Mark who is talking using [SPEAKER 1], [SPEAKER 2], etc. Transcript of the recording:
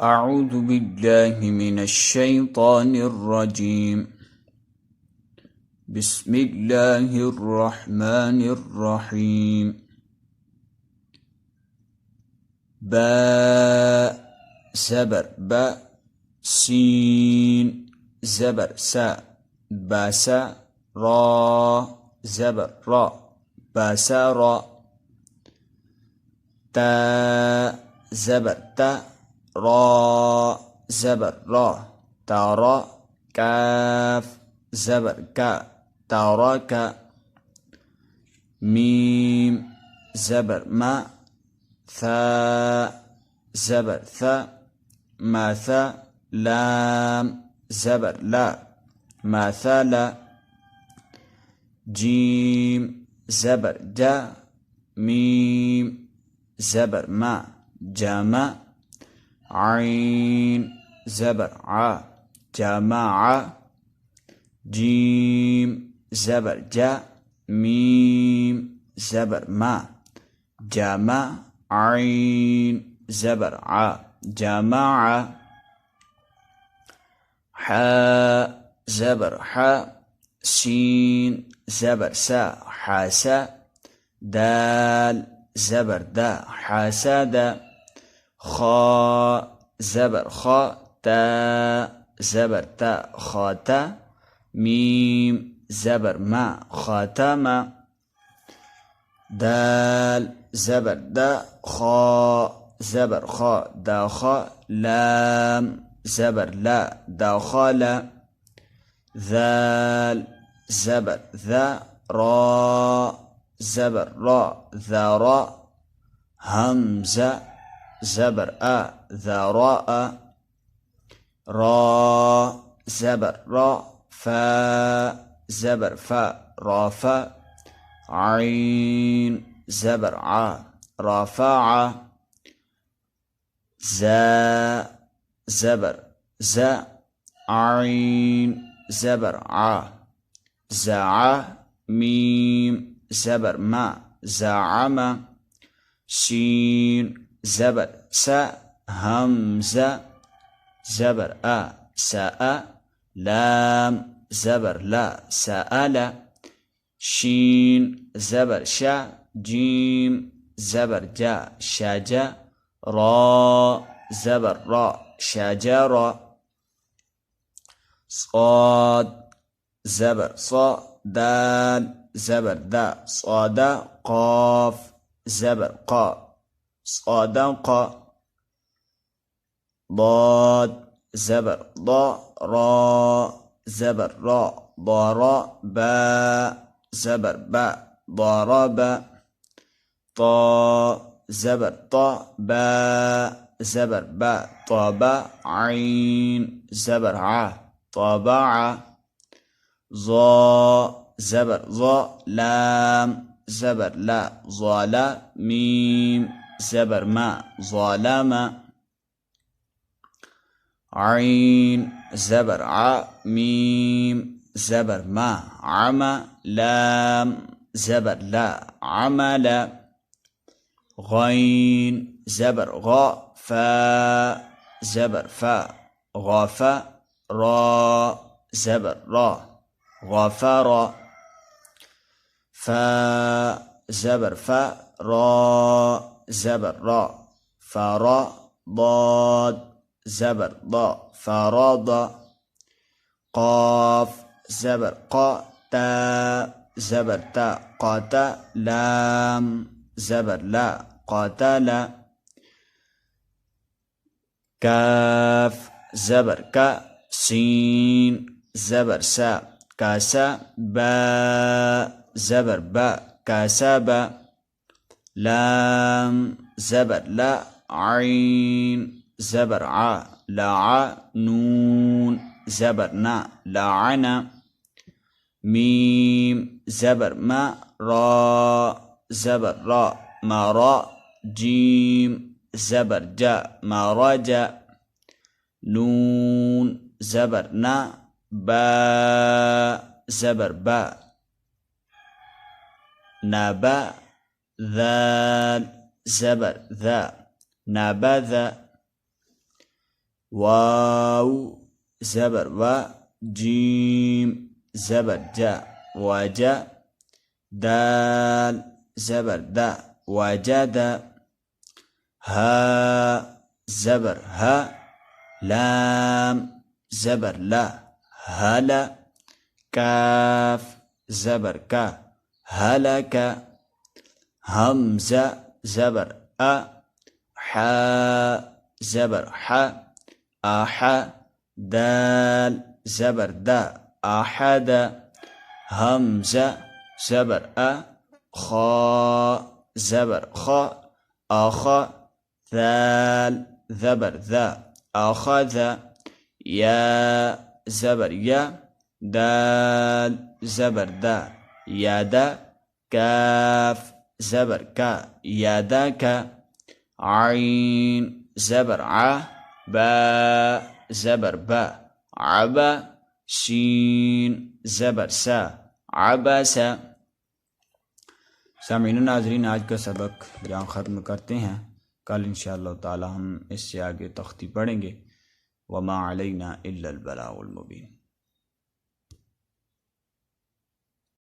[SPEAKER 1] أعوذ بالله من الشيطان الرجيم. بسم الله الرحمن الرحيم. باء زبر با، سين زبر سا، باسا، را زبر را، باسا را، تا زبر تا، را زبر را، تارا، كاف زبر كا، تاركا، ميم زبر ما، ثا زبر ثا، مثا، لام زبر لا، مثلا، جيم زبر جا، ميم زبر ما، جمع، عين زبر ع، جمع، جيم زبر جا، ميم زبر ما، جمع، عين زبر ع، جمع، حاء زبر حاء، سين زبر سا، حاسا، دال زبر دا، حسد، خاء زبر خاء، تا زبر تا، خاتا، ميم زبر ما، خاتم، دال زبر دا، خاء زبر خاء، داخا، لام زبر لا، داخل، ذال زبر ذا، را زبر را، ذرا، همزة زبر أ، ذراء، را زبر را، فا زبر فا، رافا، عين زبر ع، رفع، زا زبر زا، عين زبر ع، زع، ميم زبر ما، زعم، شين زبر سا، همزة زبر أ، ساء، لام زبر لا، سأل، شين زبر شا، جيم زبر جا، شجا، را زبر را، شجر، صاد زبر صا، دال زبر دا، صادا، قاف زبر قا، صادق، ضاد زبر ضا، را زبر را، ضرا، با زبر با، ضرب، طا زبر طا، با زبر با، طبع، عين زبر ع، طبع، ظا زبر ظا، لام زبر لا، ظلا، ميم زبر ما، ظلم، عين زبر ع، ميم زبر ما، عمى، لام زبر لا، عمل، غين زبر غا، فا زبر فا، غفا، را زبر را، غفر، فا زبر فا، را زبر را، فرا، ضاد زبر ضا، فرض، قاف زبر قا، تا زبر تا، قاتا، لام زبر لا، قاتل، كاف زبر كا، سين زبر سا، كاسا، با زبر با، كاسب، لام زبر لا، عين زبر ع، لع، نون زبر نا، لعن، ميم زبر ما، را زبر را، مرا، جيم زبر جا، مرجا، نون زبر نا، با زبر با، نبا، ذال زبر ذا، نبذ، वाव ज़बर व, जीम ज़बर जा, वजा, दाल ज़बर दा, वजद, हा ज़बर हा, लाम ज़बर ला, हला, काफ ज़बर का, हलका, हमज़ा ज़बर अ, हा ज़बर हा, आहा, दाल ज़बर दा, आहद, हमज़ा ज़बर अ, खा ज़बर खा, आखा, दाल ज़बर दा, आखज़, या ज़बर या, दाल ज़बर दा, यादा, काफ ज़बर का, यादा का, आइन ज़बर आ, बा ज़बर बा, आबा, शीन ज़बर सा, आबासा। सामीन नाज़रीन, आज का सबक यहाँ ख़त्म करते हैं। कल इंशाअल्लाह ताला हम इससे आगे तख्ती पढ़ेंगे। वमा अलैना इल्लल बलागुल मुबीन।